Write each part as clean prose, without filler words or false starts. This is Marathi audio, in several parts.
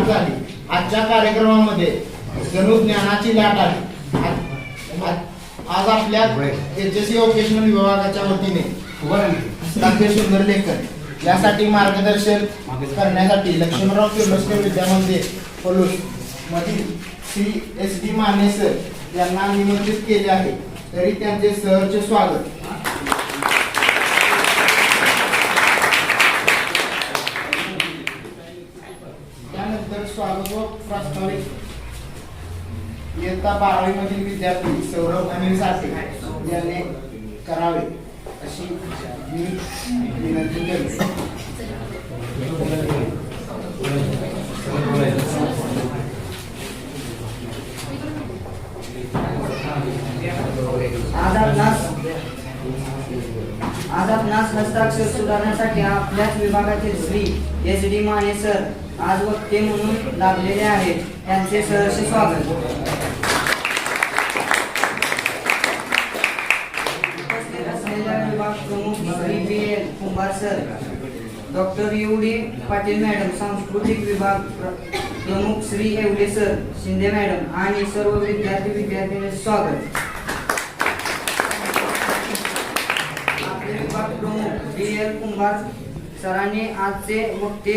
लाट झाली. आजच्या कार्यक्रमामध्ये जणू ज्ञानाची लाट आली. आज आपल्या एचएससी वोकेशनल विभागाच्या वतीने हस्ताक्षर सुंदर लेखन यासाठी मार्गदर्शन करण्यासाठी लक्ष्मणराव किर्लोस्कर विद्यामंदिर पलूस मधील श्री SD माने सर यांना निमंत्रित केले आहे. तरी त्यांचे सहर्ष स्वागत. त्यानंतर स्वागत व प्रास्ताविक इयत्ता 12वी मधील विद्यार्थी सौरभ अनिल साठे यांनी करावे अशी मी विनंती करतो. आज आपणास हस्ताक्षर सुधारण्यासाठी आपल्याच विभागातील श्री SD माने सर आज वक्ते म्हणून लाभलेले आहेत. त्यांचे सहर्ष स्वागत. उपस्थित असलेल्या विभाग प्रमुख Shri BL Kumbhar sir, doctor UD Patil madam, सांस्कृतिक विभाग प्रमुख श्री येवले सर, शिंदे मॅडम आणि सर्व विद्यार्थ्यांचे स्वागत. प्रमुख BL कुंभार सरांनी आजचे वक्ते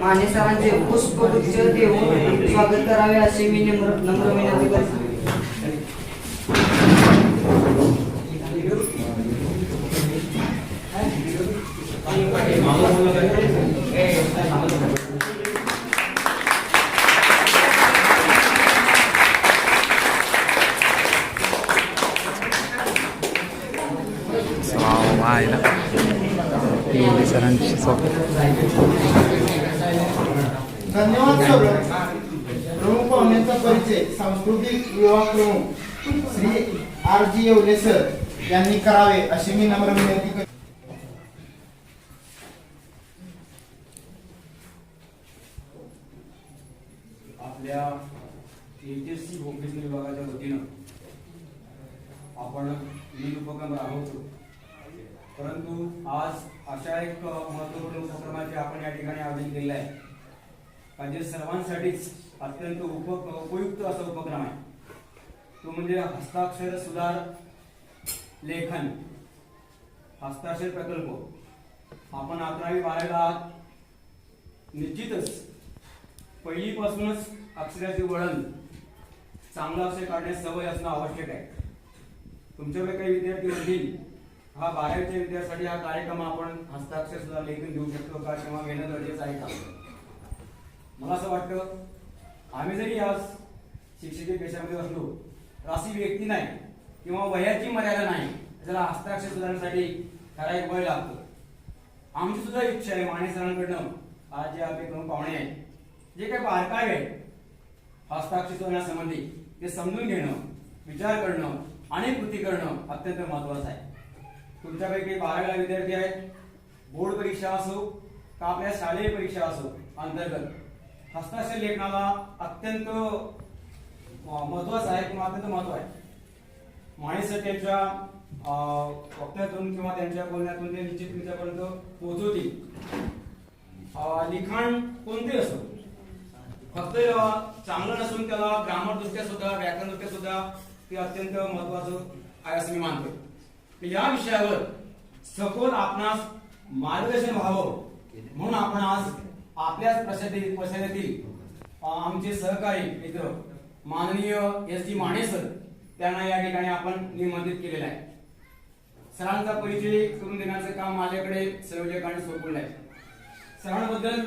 माने सरांचे पुष्पगुच्छ देऊन स्वागत करावे अशी मी नम्र विनंती करतो. धन्यवाद सर. प्रमुख पाहुण्यांचा परिचय सांस्कृतिक विभाग प्रमुख श्री RG येवले सर यांनी करावे अशी मी नम्र विनंती करतो. आपल्या HSC वोकेशनल विभागाच्या वतीनं आपण विविध उपक्रम राबवतो, परंतु आज अशा एक महत्त्वपूर्ण उपक्रमाचे आपण या ठिकाणी आयोजन केलेलं आहे का जे सर्वांसाठीच अत्यंत उपयुक्त असा उपक्रम आहे. तो म्हणजे हस्ताक्षर सुधार लेखन हस्ताक्षर प्रकल्प. आपण 11वी 12वीला निश्चितच पहिलीपासूनच अक्षराचे वळण चांगलं अक्षर काढण्यास सवय असणं आवश्यक आहे. तुमच्याकडे काही विद्यार्थी असतील, हा 12वीच्या विद्यार्थ्यांसाठी हा कार्यक्रम आपण हस्ताक्षर सुद्धा लेखन देऊ शकतो का किंवा घेणं गरजेचं आहे का? मला असं वाटतं आम्ही जरी आज शिक्षकी पेशामध्ये असलो तर अशी व्यक्ती नाही किंवा वयाची मर्यादा नाही ज्याला हस्ताक्षर सुधारण्यासाठी ठराविक वय लागतं. आमची सुद्धा इच्छा आहे माने सरांकडनं आज जे आपले प्रमुख पाहुणे आहेत जे काही बारकावे आहेत हस्ताक्षर सुधारण्यासंबंधी ते समजून घेणं, विचार करणं आणि कृती करणं अत्यंत महत्त्वाचं आहे. तुमच्यापैकी 12वीला विद्यार्थी आहेत, बोर्ड परीक्षा असो का आपल्या शालेय परीक्षा असो अंतर्गत हस्ताक्षर लेखनाला अत्यंत महत्त्वाचं आहे किंवा अत्यंत महत्त्व आहे. माने सर त्यांच्या वक्त्यातून किंवा त्यांच्या बोलण्यातून ते निश्चित तुमच्यापर्यंत पोहोचवतील. लिखाण कोणते असो फक्त चांगलं नसून त्याला ग्रामर दृष्ट्या सुद्धा व्याकरण दृष्ट्या सुद्धा ते अत्यंत महत्त्वाचं आहे असं मी मानतो. या विषयावर सखोल आपणास मार्गदर्शन व्हावं म्हणून आपण आज आपल्याच परिषदेतील आमचे सहकारी मित्र माननीय SD माने सर त्यांना या ठिकाणी आपण निमंत्रित केलेलं आहे. सरांचा परिचय करून देण्याचं काम माझ्याकडे सर्वलेखाने सोपवलं आहे. सरांबद्दल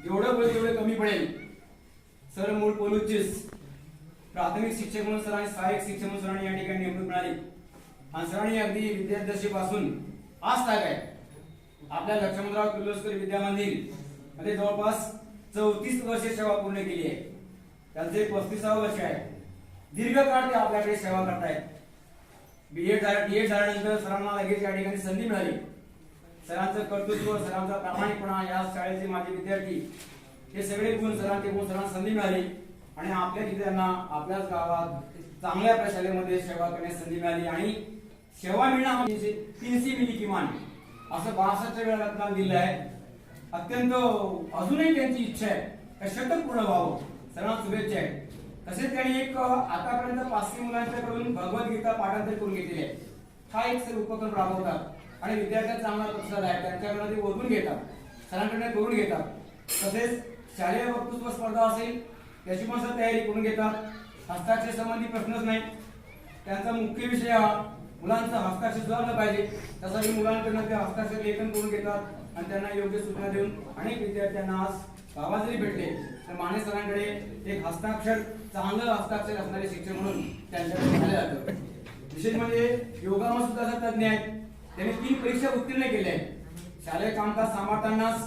जेवढं बोल तेवढं कमी पडेल. सर मूळ पोलूचेच प्राथमिक शिक्षक म्हणून सरांनी सहाय्यक शिक्षक म्हणून सरांनी या ठिकाणी नेमणूक मिळाली आणि सरांनी अगदी विद्यार्थ्यापासून आज ताग आहे आपल्या लक्ष्मणराव किर्लोस्कर विद्यामंदिर मध्ये जवळपास 34 वर्षे सेवा पूर्ण केली आहे. त्यांचे 35वे वर्ष आहे. दीर्घकाळ ते आपल्याकडे सेवा करतायत. DED झाल्यानंतर सरांना लगेच या ठिकाणी संधी मिळाली. सरांचं कर्तृत्व, सरांचा प्रामाणिकपणा, या शाळेचे माझे विद्यार्थी हे सगळे गुण सरांना संधी मिळाली आणि आपल्या विद्यार्थ्यांना आपल्याच गावात चांगल्या प्रशालेमध्ये सेवा करण्यास संधी मिळाली आणि सेवा मिळणं म्हणजे 300 मिली किमान असं 62 वेळा रत्नागिरी दिलं आहे. अत्यंत अजूनही त्यांची इच्छा आहे शतक पूर्ण व्हावं. सर्वांना शुभेच्छा आहेत. तसेच त्यांनी एक आतापर्यंत 500 मुलांच्याकडून भगवद्गीता पाठांतर करून घेतलेली आहे. हा एक सर उपक्रम राबवतात आणि विद्यार्थ्यांचा चांगला प्रतिसाद आहे. त्यांच्याकडे ते ओढून घेतात, सरांकडे करून घेतात. तसेच शालेय वक्तृत्व स्पर्धा असेल त्याची पण सर तयारी करून घेतात. हस्ताक्षर संबंधी प्रश्नच नाही. त्यांचा मुख्य विषय हा मुलांचं हस्ताक्षर सुधारलं पाहिजे. त्यासाठी मुलांकडून ते हस्ताक्षर लेखन करून घेतात आणि त्यांना योग्य सूचना देऊन अनेक विद्यार्थ्यांना आज गावात जरी भेटले तर माने सरांकडे एक हस्ताक्षर चांगलं हस्ताक्षर असणारे शिक्षक म्हणून त्यांच्याकडे झाले जातं. विशेष म्हणजे योगामध्ये सुद्धा तज्ञ आहेत. त्यांनी 3 परीक्षा उत्तीर्ण केल्या आहेत. शालेय कामकाज सांभाळतानाच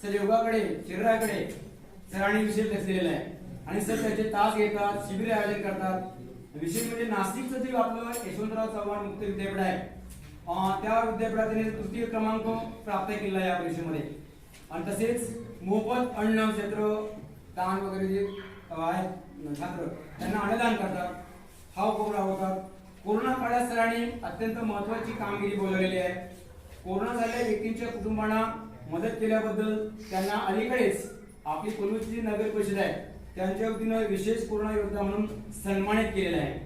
सर योगाकडे शरीराकडे सरांनी विशेष लक्ष दिलेलं आहे आणि सर त्याचे तास घेतात, शिबिर आयोजन करतात. विशेष म्हणजे नाशिकचं जे आपलं यशवंतराव चव्हाण मुक्त विद्यापीठ आहे त्या विद्यापीठाने तृतीय क्रमांक प्राप्त केला या परीक्षेमध्ये. आणि तसेच मोफत अन्न क्षेत्र दान वगैरे जे आहेत छात्र त्यांना अन्नदान करतात, हा उपक्रम राबवतात. कोरोना काळात सरांनी अत्यंत महत्वाची कामगिरी बोलवलेली आहे. कोरोना झालेल्या व्यक्तींच्या कुटुंबांना मदत केल्याबद्दल त्यांना अलीकडेच आपली कोल्हापूरची नगर परिषद आहे त्यांच्या वतीनं विशेष कोरोना योद्धा म्हणून सन्मानित केलेलं आहे.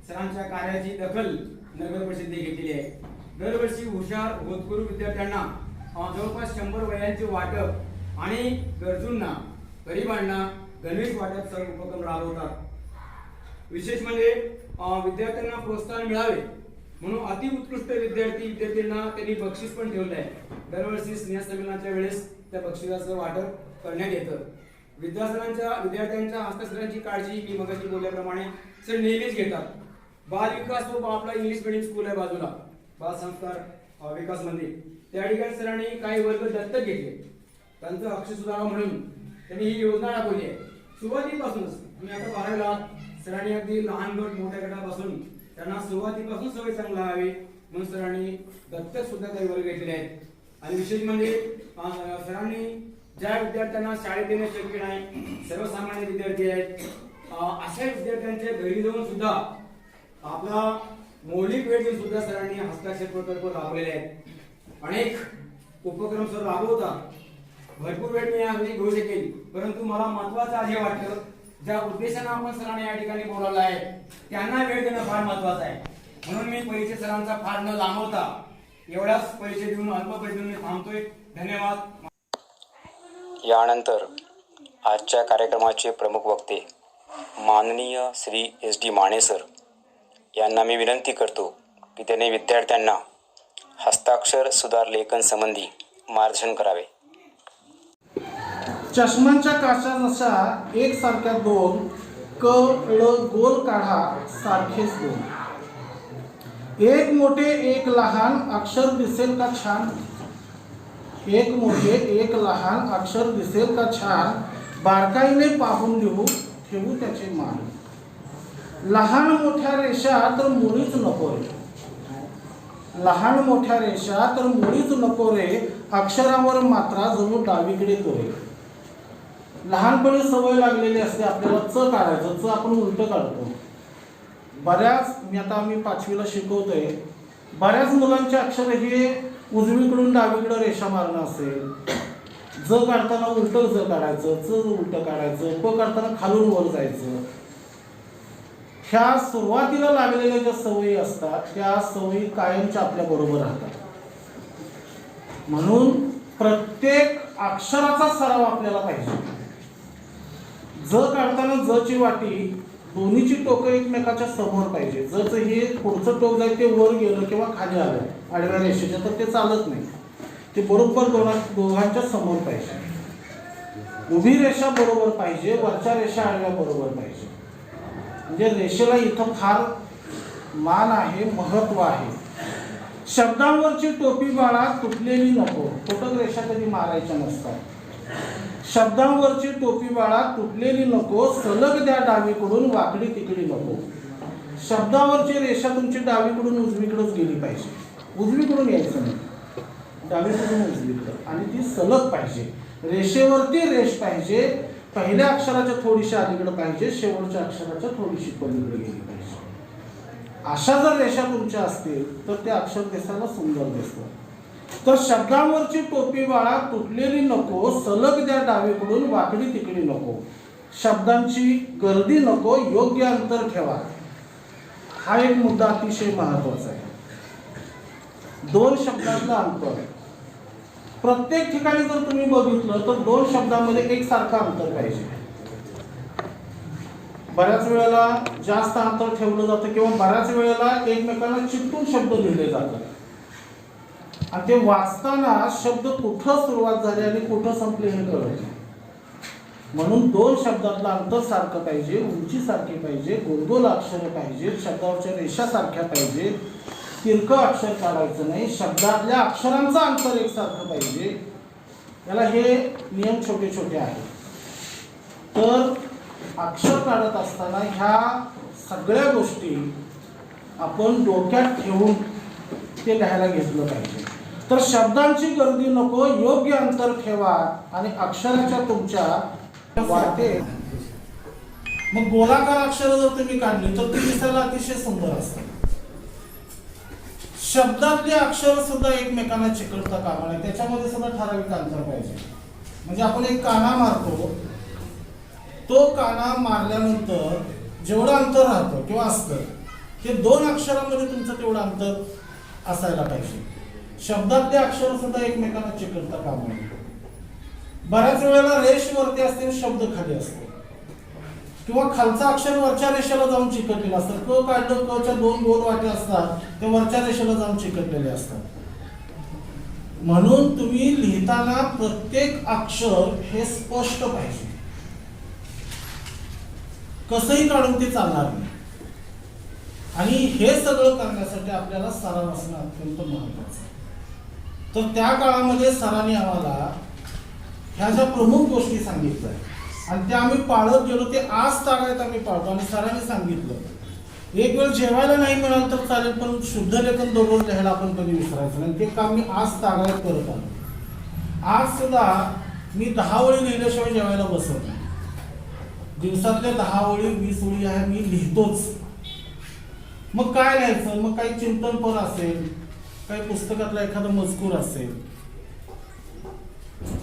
सरांच्या कार्याची दखल नगर परिषदेने घेतलेली आहे. दरवर्षी हुशार होतकरू विद्यार्थ्यांना जवळपास 100 वह्यांचे वाटप आणि गरजूंना गरिबांना गणवेश वाटप सर्व उपक्रम राबवतात. विशेष म्हणजे विद्यार्थ्यांना प्रोत्साहन मिळावे म्हणून अतिउत्कृष्ट विद्यार्थ्यांना त्यांनी बक्षीस पण ठेवलं आहे. दरवर्षी स्नेहसंमेलनाच्या वेळेस त्या बक्षिसाचं वाटप करण्यात येतं. विद्यार्थ्यांच्या हस्ताक्षरांची काळजी मी मगाशी बोलल्याप्रमाणे सर नेहमीच घेतात. बाल विकास व आपला इंग्लिश मीडियम स्कूल आहे बाजूला बाल संस्कार विकास मंदिर, त्या ठिकाणी सरांनी काही वर्ग दत्तक घेतले. त्यांचं अक्षर सुधारावं म्हणून त्यांनी ही योजना राबवली आहे. सुरुवातीपासूनच तुम्ही आता 12वीला सरांनी अगदी लहान गट मोठ्या गटापासून त्यांना सुरुवातीपासून सवय चांगला हवी म्हणून सरांनी दत्तक सुद्धा काही वर्ग घेतलेले आहेत. आणि विशेष म्हणजे सरांनी ज्या विद्यार्थ्यांना शाळेत येणे शक्य नाही, सर्वसामान्य विद्यार्थी आहेत, अशा विद्यार्थ्यांच्या घरी जाऊन सुद्धा आपला मौलिक वेळ देऊन सुद्धा सरांनी हस्ताक्षर प्रकल्प राबवलेले आहेत. अनेक उपक्रम सर राबवतात. भरपूर वेळ मी यावेळी घेऊ शकेल, परंतु मला महत्वाचं आज हे वाटतं ज्या उद्देशाने आपण सरांना या ठिकाणी बोलावलं आहे त्यांना वेळ देणं फार महत्वाचं आहे. म्हणून मी परिचय सरांचा फार न लांबवता एवढाच परिचय देऊन अल्प परिचय देऊन मी थांबतोय. धन्यवाद. यानंतर आजच्या कार्यक्रमाचे प्रमुख वक्ते माननीय श्री SD माने सर यांना मी विनंती करतो की त्यांनी विद्यार्थ्यांना हस्ताक्षर सुधार लेखन संबंधी मार्गदर्शन करावे. चष्म्यांच्या काचा जशा एकसारख्या दोन, क ळ गोल काढा सारखेच दोन. एक मोठे एक लहान अक्षर दिसेल का छान. एक मोठे एक लहान अक्षर दिसेल का छान. बारकाईने पाहून लिहू ठेवू त्याचे मान. लहान मोठ्या रेषा तर मुळीच नको रे. लहान मोठ्या रेषा तर मुळीच नको रे. अक्षरावर मात्रा जणू डावीकडे तोरे. लहानपणी सवय लागलेली असते आपल्याला च काढायचं. च आपण उलट काढतो. मी आता 5वीला शिकवतोय. बऱ्याच मुलांचे अक्षर हे उजवीकडून डावीकडे रेषा मारणं असेल. ज काढताना उलट ज काढायचं, च उलट काढायचं, प काढताना खालून वर जायचं. ह्या सुरुवातीला लागलेल्या ज्या सवयी असतात त्या सवयी कायमच्या आपल्या बरोबर राहतात. म्हणून प्रत्येक अक्षराचा सराव आपल्याला पाहिजे. ज काढताना ज ची वाटी दोन्हीची टोकं एकमेकाच्या समोर पाहिजे. जच हे पुढचं टोक जाईल ते वर गेलं किंवा खाली आलं आडव्या रेषेच्या तर ते चालत नाही. ते बरोबर दोघांच्या समोर पाहिजे. उभी रेषा बरोबर पाहिजे, वरच्या रेषा आडव्या बरोबर पाहिजे. म्हणजे रेषेला इथं फार मान आहे, महत्व आहे. शब्दांवरची टोपी बाळा तुटलेली नको. तुटक रेषा कधी मारायच्या नसतात. शब्दांवरची टोपी बाळा तुटलेली नको. सलग द्या डावीकडून वाकडी तिकडी नको. शब्दावरची रेषा तुमची डावीकडून उजवीकडेच गेली पाहिजे. उजवीकडून यायचं नाही, डावीकडून उजवीकडं. आणि ती सलग पाहिजे. रेषेवरती रेष पाहिजे. पहिल्या अक्षराच्या थोडीशी अलीकडे पाहिजे, शेवटच्या अक्षराच्या थोडीशी पलीकडे गेली पाहिजे. अशा जर रेषा तुमच्या असतील तर ते अक्षर दिसायला सुंदर दिसतं. तर शब्दांवरची टोपी बाळा तुटलेली नको, सलग द्या डावीकडून वाकडी तिकडी नको, शब्दांची गर्दी नको, योग्य अंतर ठेवा. हा एक मुद्दा अतिशय महत्वाचा आहे. दोन शब्दांचं अंतर प्रत्येक ठिकाणी जर तुम्ही बघितलं तर दोन शब्दांमध्ये एकसारखं अंतर पाहिजे. बऱ्याच वेळेला जास्त अंतर ठेवलं जातं किंवा बऱ्याच वेळेला एकमेकांना चिकटून शब्द लिहिले जातात आणि ते वाचताना शब्द कुठं सुरुवात झाली आणि कुठं संपले हे कळत नाही. म्हणून दोन शब्दातलं अंतर सारखं पाहिजे, उंची सारखी पाहिजे, गोलगोल अक्षर पाहिजे, शब्दावरच्या रेषा सारख्या पाहिजे, तिरकं अक्षर काढायचं नाही, शब्दातल्या अक्षरांचं अंतर एकसारखं पाहिजे. याला हे नियम छोटे छोटे आहेत. तर अक्षर काढत असताना ह्या सगळ्या गोष्टी आपण डोक्यात ठेवून ते लिहायला घेतलं पाहिजे. तर शब्दांची गर्दी नको, योग्य अंतर ठेवा आणि अक्षराच्या तुमच्या वाटे. मग गोलाकार अक्षर जर तुम्ही काढली तर ती दिसायला अतिशय सुंदर असतात. शब्दातले अक्षर सुद्धा एकमेकांना चिकटता कामा नये, त्याच्यामध्ये सुद्धा ठराविक अंतर पाहिजे. म्हणजे आपण एक काना मारतो, तो काना मारल्यानंतर जेवढं अंतर राहतं किंवा असतं ते दोन अक्षरामध्ये तुमचं तेवढं अंतर असायला पाहिजे. शब्दातले अक्षर सुद्धा एकमेकांना चिकटता कामा नये. बऱ्याच वेळेला रेष वरती असते, शब्द खाली असतो, किंवा खालचं अक्षर वरच्या रेषेला जाऊन चिकटलेलं असतं. क काढलं, क च्या दोन गोल वाटे असतात, ते वरच्या रेषेला जाऊन चिकटलेले असतात. म्हणून तुम्ही लिहिताना प्रत्येक अक्षर हे स्पष्ट पाहिजे. कसंही काढून ते चालणार नाही. आणि हे सगळं करण्यासाठी आपल्याला सराव असणं अत्यंत महत्वाचं आहे. तर त्या काळामध्ये सरांनी आम्हाला ह्या ज्या प्रमुख गोष्टी सांगितल्या आणि त्या आम्ही पाळत गेलो, ते आज तागायत आम्ही पाळतो. आणि सरांनी सांगितलं एक वेळ जेवायला नाही मिळालं तर चालेल, पण शुद्ध लेखन दररोज लिहायला आपण कधी विसरायचं नाही. ते काम मी आज तागायत करत आलो. आज सुद्धा मी 10 ओळी लिहिल्याशिवाय जेवायला बसत नाही. दिवसातल्या 10 ओळी 20 ओळी आहे मी लिहितोच. मग काय लिहायचं, मग काही चिंतनपर असेल, काही पुस्तकातला एखादा मजकूर असेल.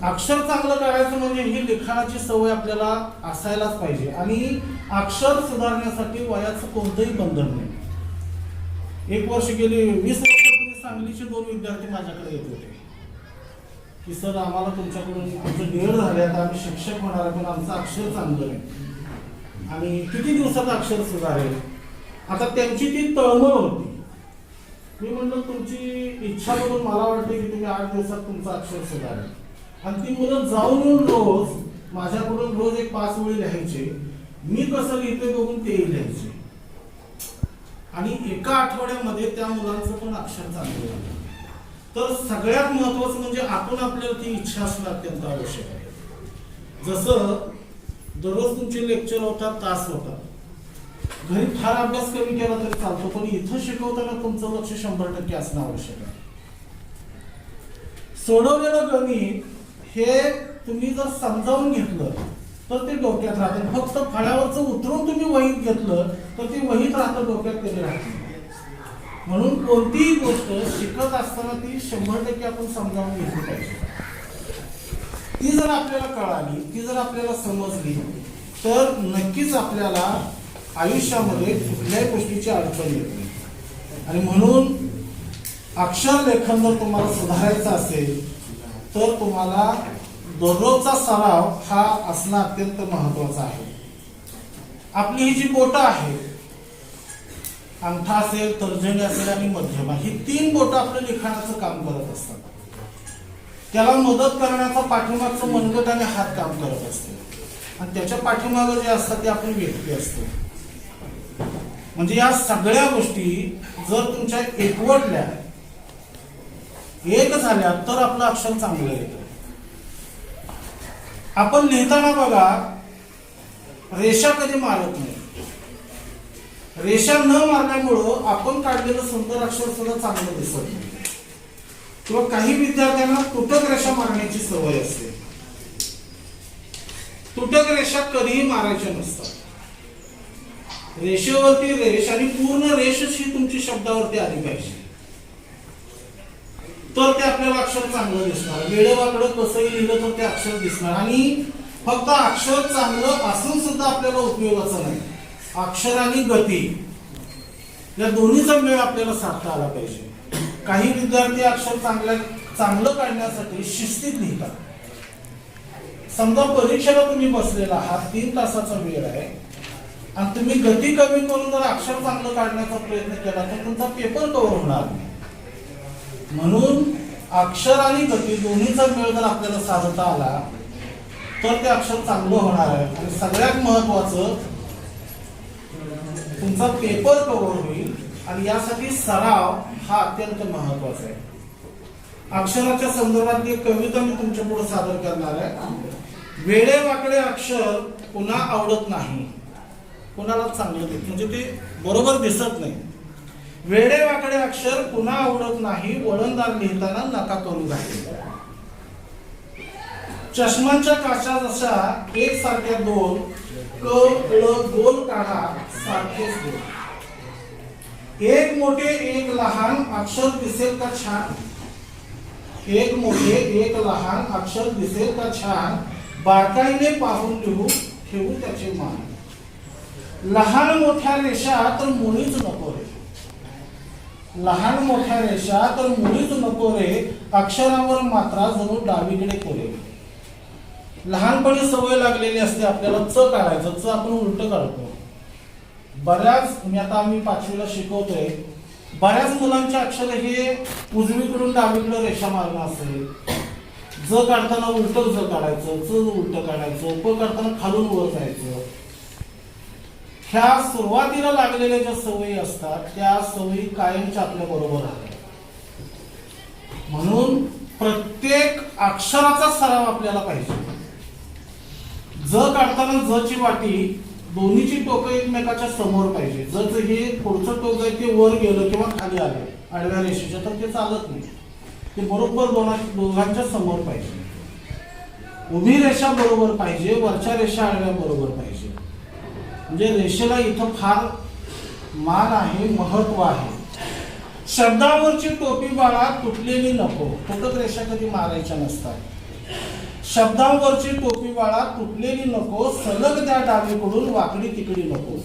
अक्षर चांगलं काढायचं म्हणजे ही लिखाणाची सवय आपल्याला असायलाच पाहिजे. आणि अक्षर सुधारण्यासाठी वयाचं कोणतंही बंधन नाही. 1 वर्ष गेली, 20 वर्षापूर्वी सांगलीचे 2 विद्यार्थी माझ्याकडे येत होते की सर आम्हाला तुमच्याकडून आमचं डेअर झाले, आता आम्ही शिक्षक होणार आहे, पण आमचं अक्षर चांगलं नाही आणि किती दिवसात अक्षर सुधारेल. आता त्यांची ती तळमळ होती. मी म्हणलं तुमची इच्छा बघून मला वाटते की तुम्ही 8 दिवसात तुमचं अक्षर सुधारेल. आणि ती मुलं जाऊन येऊन रोज माझ्याकडून रोज एक 5 ओळी लिहायचे. मी कसं लिहितोय बघून तेही लिहायचे. आणि एका आठवड्यामध्ये त्या मुलांचं पण अक्षर चांगलं झालं. तर सगळ्यात महत्वाचं म्हणजे आपण आपल्याला ती इच्छा असणं अत्यंत आवश्यक आहे. जसं दररोज तुमचे लेक्चर होतात, तास होतात, घरी फार अभ्यास कमी केला तरी चालतो, पण इथं शिकवताना तुमचं लक्ष 100% असणं आवश्यक आहे. सोडवलेलं गणित हे तुम्ही जर समजावून घेतलं तर ते डोक्यात राहते. फक्त फळ्यावरचं उतरून तुम्ही वहीत घेतलं तर ती वहीत राहतं, डोक्यात कधी राहते. म्हणून कोणतीही गोष्ट शिकत असताना ती 100% आपण समजावून घेतली पाहिजे. ती जर आपल्याला कळाली, ती जर आपल्याला समजली तर नक्कीच आपल्याला आयुष्यामध्ये कुठल्याही गोष्टीची अडचण येत नाही. आणि म्हणून अक्षर लेखन जर तुम्हाला सुधारायचं असेल तर तुम्हाला दररोजचा सराव हा असणं अत्यंत महत्वाचा आहे. आपली ही जी बोटं आहे, अंगठा असेल, तर्जनी असेल आणि मध्यमा, ही 3 बोटं आपलं लिखाणाचं काम करत असतात. त्याला मदत करण्याचा पाठीमागचं मनगट आणि हात काम करत असते. आणि त्याच्या पाठीमागं जे असतात ते आपली व्यक्ती असते. म्हणजे या सगळ्या गोष्टी जर तुमच्या एकवटल्या, एक झाल्या तर आपलं अक्षर चांगलं येतं. आपण लिहिताना बघा रेषा कधी मारत नाही. रेषा न मारल्यामुळं आपण काढलेलं सुंदर अक्षर सुद्धा चांगलं दिसत नाही. किंवा काही विद्यार्थ्यांना तुटक रेषा मारण्याची सवय असते. तुटक रेषा कधीही मारायच्या नसतात. रेषेवरती रेष आणि पूर्ण रेषच ही तुमची शब्दावरती आली पाहिजे. तर ते आपल्याला अक्षर चांगलं दिसणार. वेडेवाकडं कसंही लिहिलं तर ते अक्षर दिसणार. आणि फक्त अक्षर चांगलं असून सुद्धा आपल्याला उपयोगाचं नाही. अक्षर आणि गती या दोन्हीचा मेळ आपल्याला साधता आला पाहिजे. काही विद्यार्थी अक्षर चांगलं काढण्यासाठी शिस्तीत लिहितात. समजा परीक्षेला तुम्ही बसलेला आहात, 3 तासाचा वेळ आहे आणि तुम्ही गती कमी करून जर अक्षर चांगलं काढण्याचा प्रयत्न केला तर तुमचा पेपर कव्हर होणार नाही. म्हणून अक्षर आणि गती दोन्हीचा मेळ जर आपल्याला साधता आला तर ते अक्षर चांगलं होणार आहे. आणि सगळ्यात महत्वाचं तुमचा पेपर कव्हर होईल. आणि यासाठी सराव हा अत्यंत महत्वाचा आहे. अक्षराच्या संदर्भात एक कविता मी तुमच्या पुढे सादर करणार आहे. वेडे वाकडे अक्षर पुन्हा आवडत नाही. कोणाला चांगलं दिसत म्हणजे ते बरोबर दिसत नाही. वेडे वाकडे अक्षर पुन्हा आवडत नाही, वळणदार लिहिताना नका करू घाई. चष्मांच्या काचा जशा एक सारख्या दोन, क ळ गोल काढा सारखेच दोन. एक मोठे एक लहान अक्षर दिसेल का छान. एक मोठे एक लहान अक्षर दिसेल का छान, बारकाईने पाहून लिहू ठेवू त्याचे मान. लहान मोठ्या रेषा तर मुळीच नको रे. लहान मोठ्या रेषा तर मुळीच नको रे, अक्षरावर मात्रा जणू डावीकडे कोरे. लहानपणी सवय लागलेली असते आपल्याला च काढायचं. च आपण उलट काढतो. मी आता आम्ही 5वीला शिकवतोय, बऱ्याच मुलांचे अक्षर हे उजवीकडून डावीकडे रेषा मारणं असेल. ज काढताना उलट ज काढायचं, च उलट काढायचं, प काढताना खालून वर जायचं. ह्या सुरुवातीला लागलेल्या ज्या सवयी असतात त्या सवयी कायमच्या आपल्या बरोबर राहतात. म्हणून प्रत्येक अक्षराचा सराव आपल्याला पाहिजे. ज काढताना ज ची वाटी दोन्हीची टोकं एकमेकाच्या समोर पाहिजे. जर हे पुढचं टोक आहे ते वर गेलं किंवा खाली आलं आडव्या रेषेच्या तर ते चालत नाही. ते बरोबर दोघांच्या समोर पाहिजे. उभी रेषा बरोबर पाहिजे, वरच्या रेषा आडव्या बरोबर पाहिजे. म्हणजे रेषेला इथं फार मान आहे, महत्व आहे. शब्दावरची टोपी बाळा तुटलेली नको. तुटक रेषा कधी मारायच्या नसतात. शब्दांवरची टोपी बाळा तुटलेली नको, सलग द्या डावीकडून वाकडी तिकडी नको.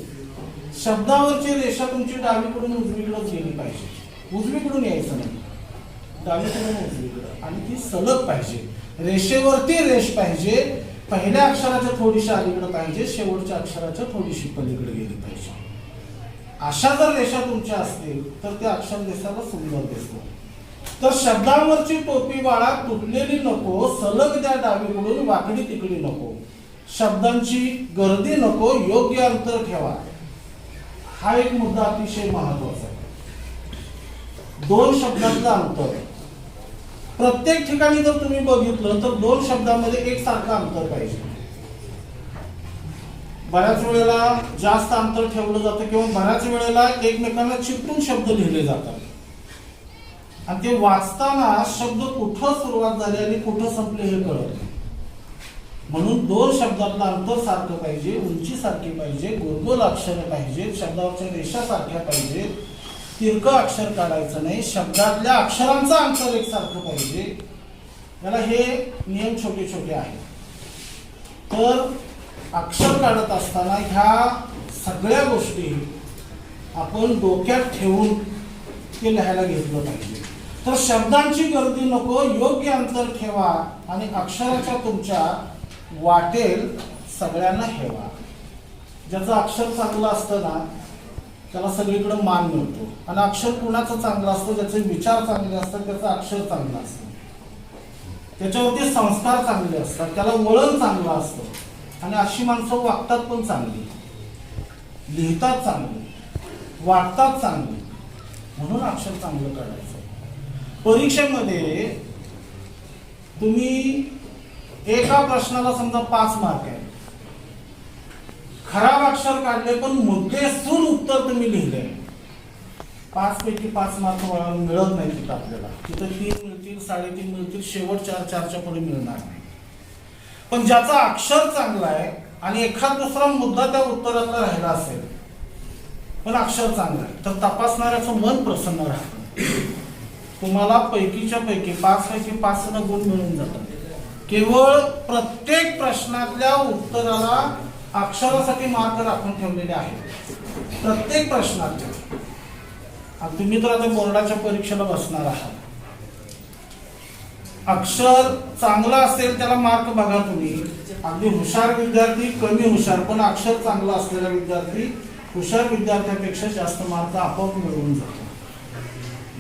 शब्दावरची रेषा तुमची डावीकडून उजवीकडे गेली पाहिजे. उजवीकडून यायचं नाही, डावीकडून उजवीकडे. आणि ती सलग पाहिजे. रेषेवरती रेष पाहिजे. पहिल्या अक्षराच्या थोडीशी अलीकडे पाहिजे, शेवटच्या अक्षराच्या थोडीशी पलीकडे गेली पाहिजे. अशा जर रेषा तुमच्या असतील तर ते अक्षर दिसायला सुंदर दिसतं. तर शब्दांवरची टोपी बाळा तुटलेली नको, सलग द्या डावीकडून वाकडी तिकडी नको. शब्दांची गर्दी नको, योग्य अंतर ठेवा. हा एक मुद्दा अतिशय महत्वाचा आहे. 2 शब्दांचं अंतर. प्रत्येक ठिकाणी जर तुम्ही बघितलं तर 2 शब्दांमध्ये एकसारखं अंतर पाहिजे. बऱ्याच वेळेला जास्त अंतर ठेवलं जातं किंवा बऱ्याच वेळेला एकमेकांना चिकटून शब्द लिहिले जातात आणि ते वाचताना शब्द कुठं सुरुवात झाली आणि कुठं संपले हे कळत नाही. म्हणून 2 शब्दातलं अंतर सारखं पाहिजे, उंची सारखी पाहिजे, गोल अक्षर पाहिजे, शब्दावरच्या रेषा सारख्या पाहिजे, तिरकं अक्षर काढायचं नाही, शब्दातल्या अक्षरांचं अंतर एकसारखं पाहिजे. याला हे नियम छोटे छोटे आहेत. तर अक्षर काढत असताना ह्या सगळ्या गोष्टी आपण डोक्यात ठेवून ते लिहायला घेतलं पाहिजे. तर शब्दांची गर्दी नको, योग्य अंतर ठेवा आणि अक्षराच्या तुमच्या वाटेल सगळ्यांना हेवा. ज्याचं अक्षर चांगलं असतं ना त्याला सगळीकडे मान मिळतो. आणि अक्षर कुणाचं चांगलं असतं, ज्याचे विचार चांगले असतात त्याचं अक्षर चांगलं असतं, त्याच्यावरती संस्कार चांगले असतात, त्याला वळण चांगलं असतं. आणि अशी माणसं वागतात पण चांगली, लिहितात चांगली, वागतात चांगली. म्हणून अक्षर चांगलं काढायचं. परीक्षेमध्ये तुम्ही एका प्रश्नाला समजा 5 मार्क आहे, खराब अक्षर काढले पण मुद्देसूद उत्तर तुम्ही लिहिले, 5 पैकी 5 मार्क मिळत नाही तिथं आपल्याला. तिथं 3 मिळतील, 3.5 मिळतील, शेवट 4च्या पुढे मिळणार नाही. पण ज्याचा अक्षर चांगला आहे आणि एखाद दुसरा मुद्दा त्या उत्तरातला राहिला असेल पण अक्षर चांगलं आहे तर तपासणाऱ्याचं मन प्रसन्न राहतं. तुम्हाला पैकीच्या पैकी 5 पैकी 5 सुद्धा गुण मिळून जातात. केवळ प्रत्येक प्रश्नातल्या उत्तराला अक्षरासाठी मार्क राखून ठेवलेले आहेत. प्रत्येक प्रश्नात. तुम्ही तर आता बोर्डाच्या परीक्षेला बसणार आहात. अक्षर चांगलं असेल त्याला मार्क बघा तुम्ही. अगदी हुशार विद्यार्थी कमी हुशार, पण अक्षर चांगलं असलेला विद्यार्थी हुशार विद्यार्थ्यापेक्षा जास्त मार्क आपोआप मिळवून जातो.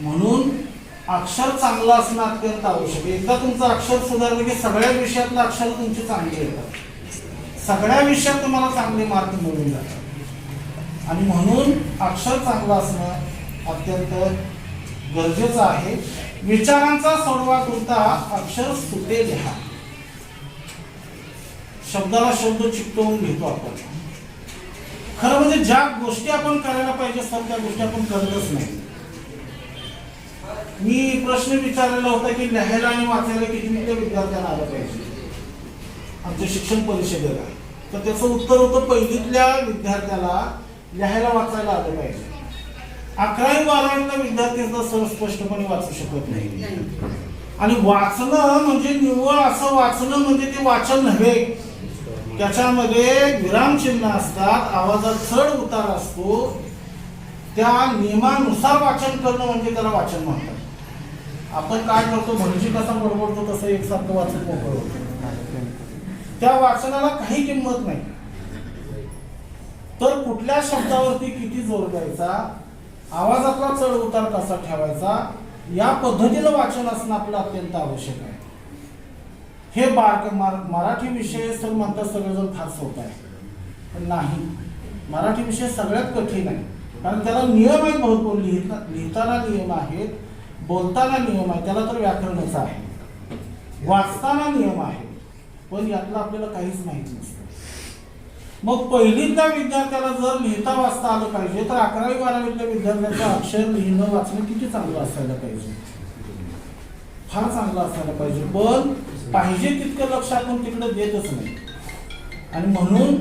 म्हणून अक्षर चांगलं असणं अत्यंत आवश्यक आहे. एकदा तुमचं अक्षर सुधारलं की सगळ्या विषयातलं अक्षर तुमची चांगली येतात. सगळ्या विषयात तुम्हाला चांगले मार्क मिळून जातात. आणि म्हणून अक्षर चांगलं असणं अत्यंत गरजेचं आहे. विचारांचा सोडवा कोणता? अक्षर सुटे लिहा. शब्दाला शब्द चिकटवून घेतो आपण. खरं म्हणजे ज्या गोष्टी आपण करायला पाहिजे असतात त्या गोष्टी आपण करतच नाही. मी प्रश्न विचारलेला होता की लिहायला आणि वाचायला किती विद्यार्थ्यांना आलं पाहिजे आमच्या शिक्षण परिषदेला. तर त्याचं उत्तर होतं पहिलीतल्या विद्यार्थ्याला लिहायला वाचायला आलं पाहिजे. 11वी 12वीतला विद्यार्थी सुद्धा स्पष्टपणे वाचू शकत नाही. आणि वाचणं म्हणजे निव्वळ असं वाचणं म्हणजे ते वाचन नव्हे. त्याच्यामध्ये विरामचिन्ह असतात, आवाजात चढ उतार असतो. त्या नियमानुसार वाचन करणं म्हणजे त्याला वाचन म्हणतात. आपण काय करतो, म्हणजे कसा बडबडतो तसं एकसारखं वाचन मोकळं होतं. त्या वाचनाला काही किंमत नाही. तर कुठल्या शब्दावरती किती जोर द्यायचा, आवाजातला चढ उतार कसा ठेवायचा, या पद्धतीनं वाचन असणं आपलं अत्यंत आवश्यक आहे. हे मराठी विषय सर म्हणतात सगळेजण फार सोपं आहे, पण नाही. मराठी विषय सगळ्यात कठीण आहे. कारण त्याला नियम आहेत भरपूर. लिहिताना नियम आहेत, बोलताना नियम आहे, त्याला तर व्याकरणच आहे. वाचताना नियम आहे, पण यातलं आपल्याला काहीच माहिती नसतं. मग पहिलीतल्या विद्यार्थ्याला जर लिहिता वाचता आलं पाहिजे तर 11वी 12वीतल्या विद्यार्थ्यांचं अक्षर लिहिणं वाचणं किती चांगलं असायला पाहिजे, फार चांगलं असायला पाहिजे. पण पाहिजे तितकं लक्ष आपण तिकडे देतच नाही. आणि म्हणून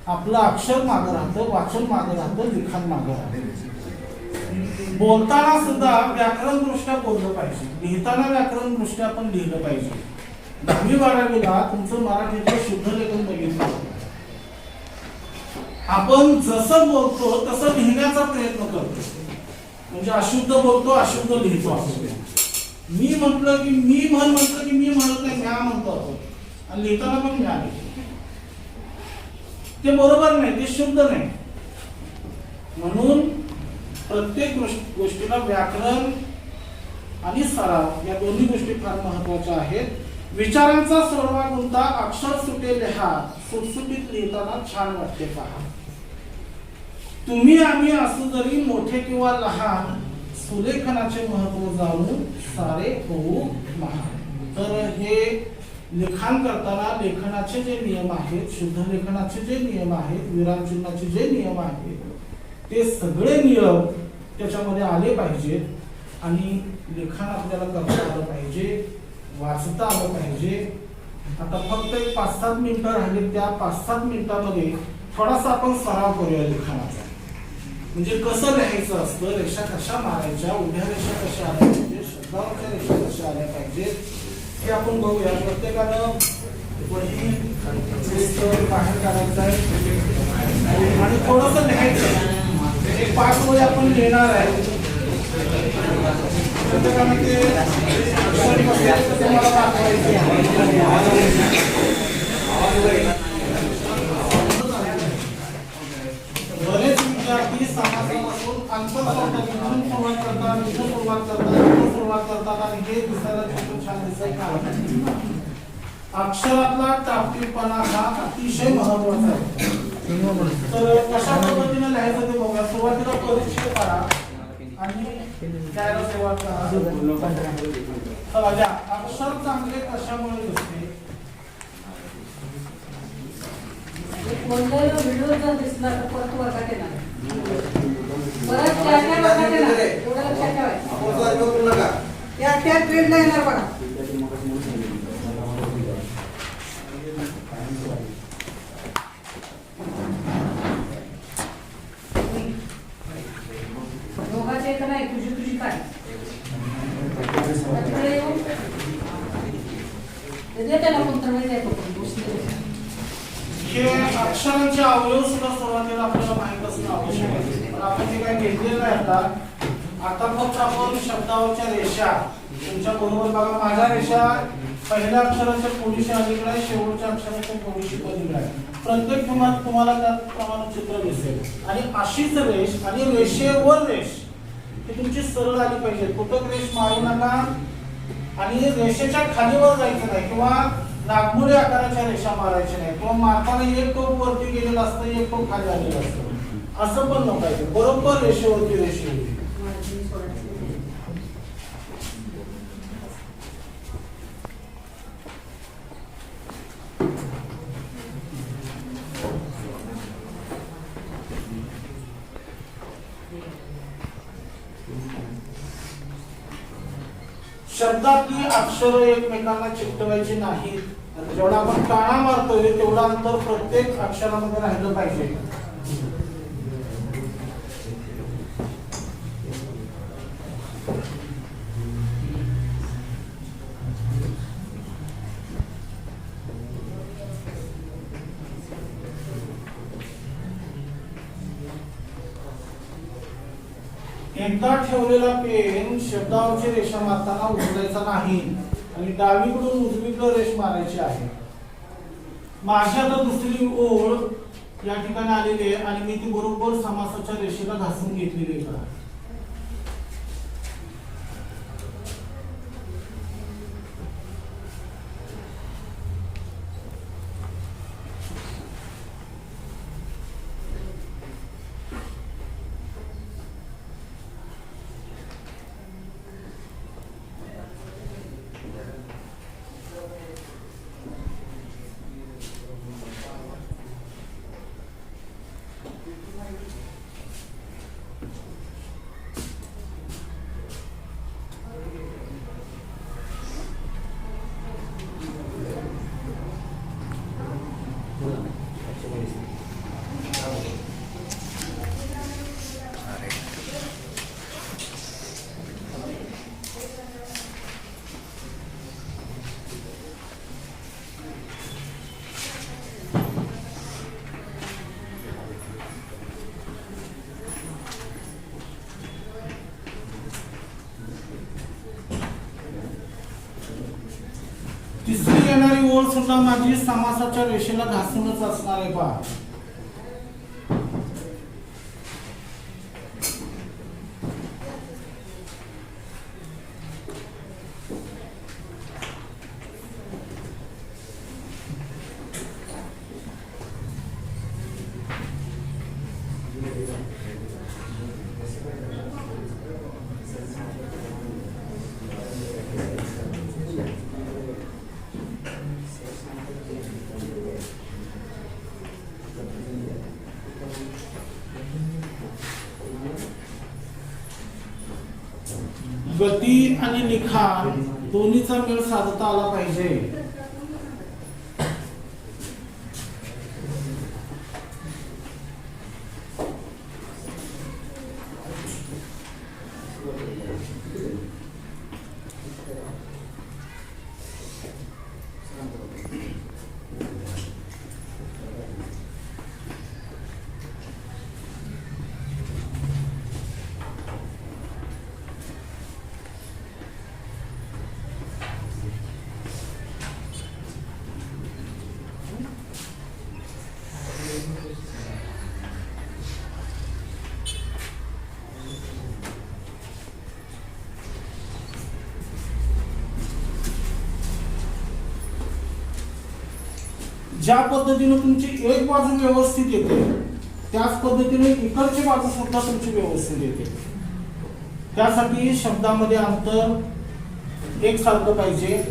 आपलं अक्षर मागं राहतं, वाचन मागं राहतं, लिखाण मागं राहतं. बोलताना सुद्धा व्याकरण दृष्ट्या बोललं पाहिजे, लिहिताना व्याकरण दृष्ट्या आपण लिहिलं पाहिजे. 10वी 12वीला तुमचं मराठीचं शुद्ध लेखन बघितलं. आपण जसं बोलतो तसं लिहिण्याचा प्रयत्न करतो. म्हणजे अशुद्ध बोलतो, अशुद्ध लिहितो. आपण मी म्हटलं की मी म्हटलं की मी म्हणत नाही, म्या म्हणतो आपण. आणि लिहिताना पण म्या लिहितो. ते बरोबर नाही, ते शुद्ध नाही. म्हणून प्रत्येक गोष्टीला व्याकरण आणि सराव या दोन्ही गोष्टी फार महत्वाच्या आहेत. विचारांचा सोडवा कोणता? अक्षर सुटे लिहा, सुटसुटीत लिहिताना छान वाटते पहा. तुम्ही आम्ही असू जरी मोठे किंवा लहान, सुलेखनाचे महत्व जाणून सारे होऊ महान. तर हे लिखाण करताना लेखनाचे जे नियम आहेत, शुद्ध लेखनाचे जे नियम आहेत, विरामचिन्हाचे जे नियम आहेत, ते सगळे नियम त्याच्यामध्ये आले पाहिजेत. आणि लिखाण आपल्याला करता आलं पाहिजे, वाचता आलं पाहिजे. आता फक्त एक 5-7 मिनिटं राहिले. त्या 5-7 मिनिटांमध्ये थोडासा आपण सराव करूया लिखाणाचा. म्हणजे कसं लिहायचं असतं, रेषा कशा मारायच्या, उभ्या रेषा कशा आल्या पाहिजे, शब्दावरच्या रेषा कशा आल्या पाहिजेत, हे आपण बघूया. प्रत्येकानं वही बाहेर काढायचं आहे आणि थोडंसं लिहायचं. एक 5 वही आपण लिहिणार आहे. प्रत्येकानं ते तुम्हाला दाखवायचे. बरेच विद्यार्थी समाजापासून सुरुवात करतात आणि हे दिसायला छान दिसायला. अक्षरातला टापटीपणा हा अतिशय महत्वाचा आहे. तर कशा पद्धतीने लिहायचं ते बघा. सुरुवातीला परिचय करा आणि त्याला सुरुवात करा. अक्षर चांगले कशामुळे दिसते? व्हिडिओ जर दिसला तर परत वर्गात येणार. परत त्या वर्गात येणार. एवढं लक्षात ठेवायचं. त्या ट्रेनला येणार बघा. दोघांचे एक नाही, तुझी काय तिकडे येऊन देते ना कोणतं माहिती आहे का दुसरी हे अक्षरांचे अवयव सुद्धा सुरुवातीला आपल्याला माहित असणं आवश्यक आहे. पण आपण जे काही घेतलेलं आहे आता फक्त आपण शब्दावरच्या रेषा तुमच्या बरोबर बघा. माझ्या रेषा पहिल्या अक्षराच्या थोडीशी अलीकडे आहे, शेवटच्या अक्षराच्या थोडीशी पलीकडे आहे. प्रत्येक ठिकाणी तुम्हाला त्याप्रमाणे चित्र दिसेल. आणि अशीच रेष आणि रेषेवर रेष ही तुमची सरळ आली पाहिजे. तुटक रेष मारू नका आणि रेषेच्या खालीवर जायचं नाही किंवा नागमोडी आकाराच्या रेषा मारायच्या नाही किंवा मारताना एक टोक वरती गेलेलं असतं एक टोक खाली आलेलं असतं असं पण नको. बरोबर रेषेवरती रेषे होती. शब्दातली अक्षर एकमेकांना चिकटवायची नाहीत. जेवढा आपण काना मारतोय तेवढा अंतर प्रत्येक अक्षरामध्ये राहिलं पाहिजे. एकदा ठेवलेला पेन शब्दावरची रेषा मारताना उचलायचा नाही आणि डावीकडून उजवीकडे रेष मारायची आहे. माझी आता दुसरी ओळ या ठिकाणी आलेली आहे आणि मी ती बरोबर समासाच्या रेषेला घासून घेतलेली आहे. तिसरी येणारी ओळ सुद्धा माझी समासाच्या रेषेला घासूनच असणार आहे. पहा गती आणि लिखाण दोन्हीचा मेळ साधता आला पाहिजे. ज्या पद्धतीने तुमची एक बाजू व्यवस्थित येते त्याच पद्धतीने इकडची बाजू सुद्धा तुमची व्यवस्थित येते. त्यासाठी शब्दामध्ये अंतर एकसारखं पाहिजे.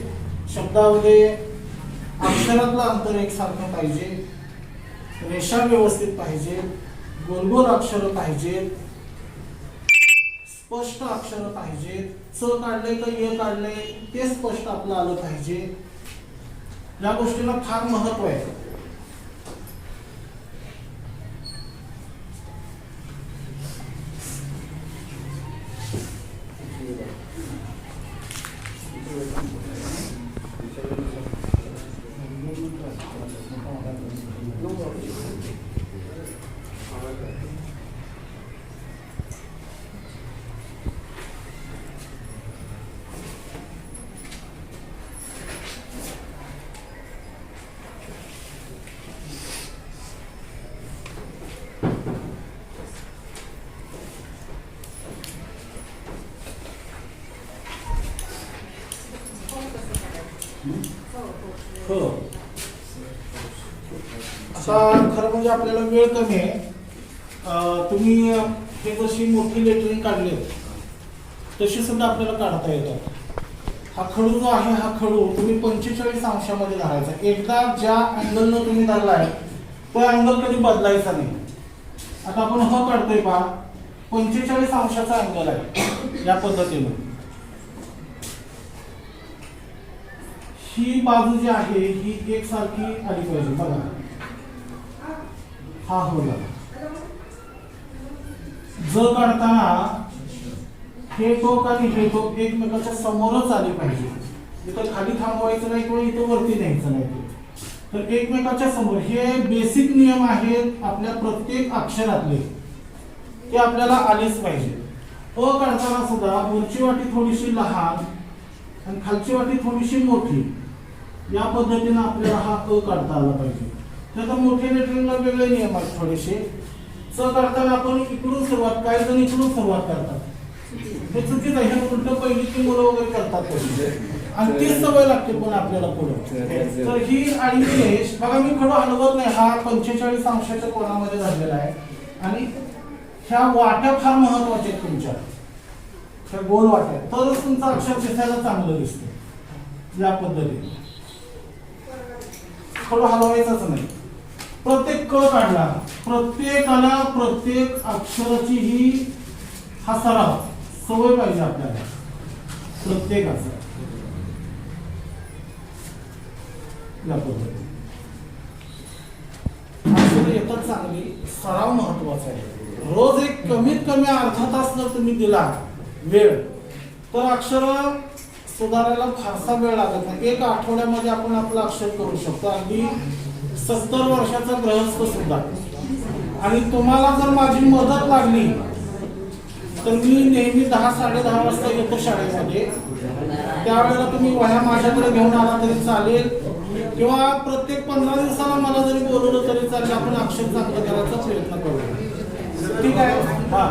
शब्दामध्ये अक्षरातलं अंतर एकसारखं पाहिजे. रेषा व्यवस्थित पाहिजे. गोल गोल अक्षर पाहिजेत. स्पष्ट अक्षर पाहिजेत. च काढले का य काढले ते स्पष्ट आपलं आलं पाहिजे. या गोष्टीला फार महत्व आहे. आता खरं म्हणजे आपल्याला वेळ कमी आहे. तुम्ही हे जशी मोठी लेटरिंग काढली तशी सुद्धा आपल्याला काढता येतात. हा खडू जो आहे हा खडू तुम्ही 45 अंशामध्ये धरायचा. एकदा ज्या अँगलनं तुम्ही धरलाय तो अँगल कधी बदलायचा नाही. आता आपण ह काढतोय पहा, 45 अंशाचा अँगल आहे. या पद्धतीने ही बाजू जी आहे ही एकसारखी आली पाहिजे. बघा हा होला जर काढताना हे टोक आणि हे टोक एकमेकाच्या समोरच आले पाहिजे. इथं खाली थांबवायचं नाही किंवा इथं वरती न्यायचं नाही. तर एकमेकाच्या समोर हे बेसिक नियम आहेत आपल्या प्रत्येक अक्षरातले, ते आपल्याला आलेच पाहिजे. अ काढताना सुद्धा वरची वाटी थोडीशी लहान आणि खालची वाटी थोडीशी मोठी, या पद्धतीने आपल्याला हा अ काढता आला पाहिजे. त्याचा मोठ्या लेटरिंगला वेगळे नियम आहेत थोडेसे. च काढताना आपण इकडून सुरुवात, काही जण इकडून सुरुवात करतात, हे चुकीचं आहे. हे उलट पहिलीची मुलं वगैरे करतात आणि तीच सवय लागते पण आपल्याला पुढे. तर ही आडवी रेष बघा, मी खडू हलवत नाही. हा 45 अंशाच्या कोणामध्ये झालेला आहे. आणि ह्या वाट्या फार महत्वाच्या आहेत तुमच्या, ह्या गोल वाट्या, तरच तुमचं अक्षर दिसायला चांगलं दिसतं. या पद्धतीने खडू हलवायचाच नाही. प्रत्येक क काढला, प्रत्येकाला प्रत्येक अक्षराची ही हा सराव सवय पाहिजे आपल्याला प्रत्येकाचा. या पद्धतीने अक्षर येतात चांगली, सराव महत्वाचा आहे. रोज एक कमीत कमी अर्धा तास जर तुम्ही दिला वेळ तर अक्षर सुधारायला फारसा वेळ लागत नाही. एक आठवड्यामध्ये आपण आपलं अक्षर करू शकतो. अगदी 70 वर्षाचा गृहस्थ सुद्धा. आणि तुम्हाला जर माझी मदत लागली तर मी नेहमी 10-10:30 वाजता येतो शाळेमध्ये. त्यावेळेला तुम्ही वह्या माझ्याकडे घेऊन आला तरी चालेल किंवा प्रत्येक 15 दिवसाला मला जरी बोलवलं तरी चालेल. आपण अक्षर चांगलं करायचा प्रयत्न करू. ठीक आहे. हा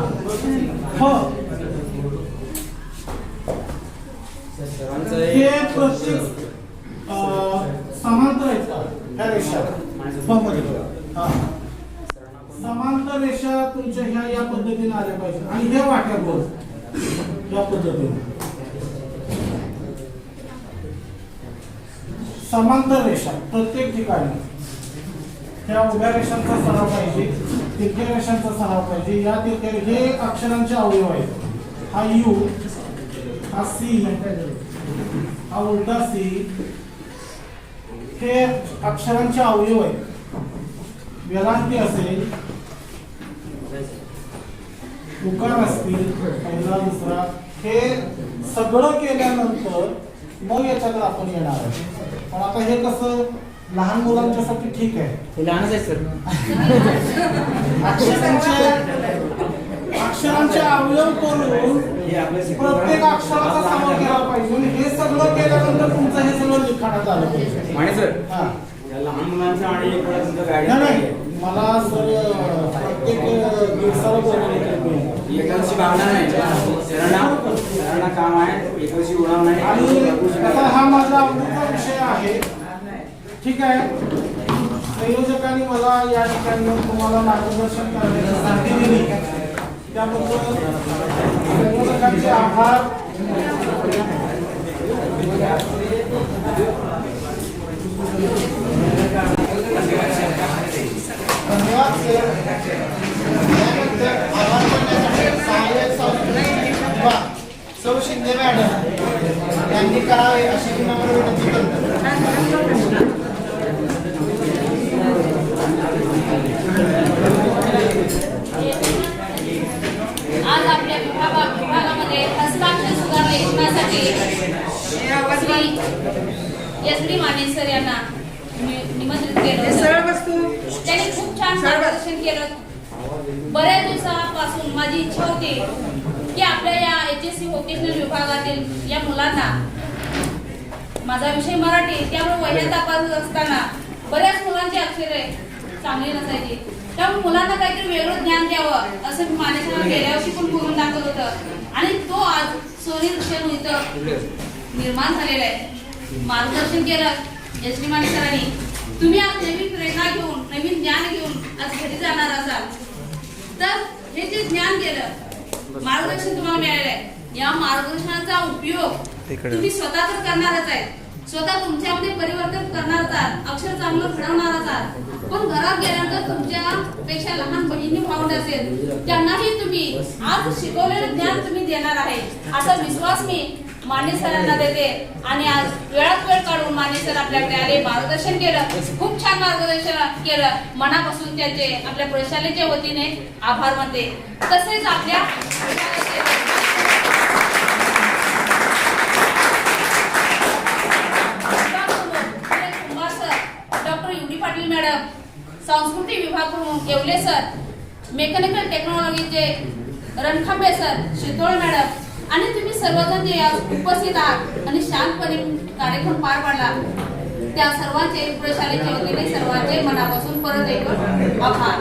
हो, हे प्रत्येक समांतर आहेत का ह्या रेषा? हा, समांतर रेषा तुमच्या ह्या या पद्धतीने आल्या पाहिजे. आणि हे वाट्या गोल या पद्धतीने समांतर रेषा प्रत्येक ठिकाणी. ह्या उभ्या रेषांचा सराव पाहिजे, तिरक्या रेषांचा सराव पाहिजे. या तिरक्या हे अक्षरांचे अवयव आहेत. हा यू, हा सी, हा उलटा सी, हे अक्षरांचे अवयव आहेत. वेलांटी असेल, उकार असतील, पहिला दुसरा, हे सगळं केल्यानंतर मग याच्याकडे आपण येणार आहे. पण आता हे कसं लहान मुलांच्यासाठी ठीक आहे. लहानच आहे सर. अक्षरांचे अवयव करून प्रत्येक अक्षराचा सराव केला पाहिजे. हे सगळं केल्यानंतर तुमचं हे सगळं लिखाणात आलं पाहिजे. माने सर, हा, लहान मुलांचं आणि तुमचं नाही नाही, मला सर प्रत्येक दिवसाला बोलवलं एकादशी भावना नाही, सरांना काम आहे. एकादशी उडाव नाही. आणि आता हा माझा आवडीचा विषय आहे. ठीक आहे. संयोजकांनी मला या ठिकाणी तुम्हाला मार्गदर्शन करण्याची संधी दिली, त्याबद्दल संयोजकांचे आभार. धन्यवाद सर. त्यानंतर आभार करण्यासाठी सहाय्यक संस्था सौ शिंदे मॅडम यांनी करावे अशी विनम्र विनंती करतो. आज आपल्या विभागामध्ये हस्ताक्षर सुधार लेखनासाठी श्री SD माने सर यांना निमंत्रित केलं. त्यांनी खूप छान मार्गदर्शन केलं. बऱ्याच दिवसापासून माझी इच्छा होती की आपल्या या HSC व्होकेशनल विभागातील या मुलांना, माझा विषय मराठी त्यामुळे वह्या तपासत असताना बऱ्याच मुलांची अक्षरे चांगली नसायची. त्यामुळे मुलांना काहीतरी वेगळं ज्ञान द्यावं असं मी मानेसरांना गेल्या वर्षी पण बोलून दाखवत होतं. आणि तो आज सोनी क्षण इथं निर्माण झालेला आहे. मार्गदर्शन केलं SD माने सरांनी. तुम्ही आज नवीन प्रेरणा घेऊन नवीन ज्ञान घेऊन आज घरी जाणार असाल तर हे जे ज्ञान गेलं मार्गदर्शन तुम्हाला मिळालेलं आहे या मार्गदर्शनाचा उपयोग तुम्ही स्वतः तर करणारच आहे स्वतः तुमच्यामध्ये परिवर्तन करणार आहात अक्षर चांगलं घडवणार आहात पण घरात गेल्यानंतर तुमच्या पेक्षा लहान बहिणी भावंड असेल त्यांनाही तुम्ही आज शिकवलेलं ज्ञान तुम्ही देणार आहे असा विश्वास मी माने सरांना देते आणि आज वेळात वेळ काढून माने सर आपल्याकडे आले मार्गदर्शन केलं खूप छान मार्गदर्शन केलं मनापासून त्याचे आपल्या प्रशालेच्या वतीने आभार मानते तसेच आपल्या डॉक्टर युडी पाटील मॅडम सांस्कृतिक विभाग प्रमुख येवले सर मेकॅनिकल टेक्नॉलॉजीचे रणखांबे सर शितोळे मॅडम आणि तुम्ही सर्वजण जे आज उपस्थित आहात आणि शांतपणे कार्यक्रम पार पाडला त्या सर्वांचे प्रशालेच्या वतीने सर्वांचे मनापासून परत एकदा आभार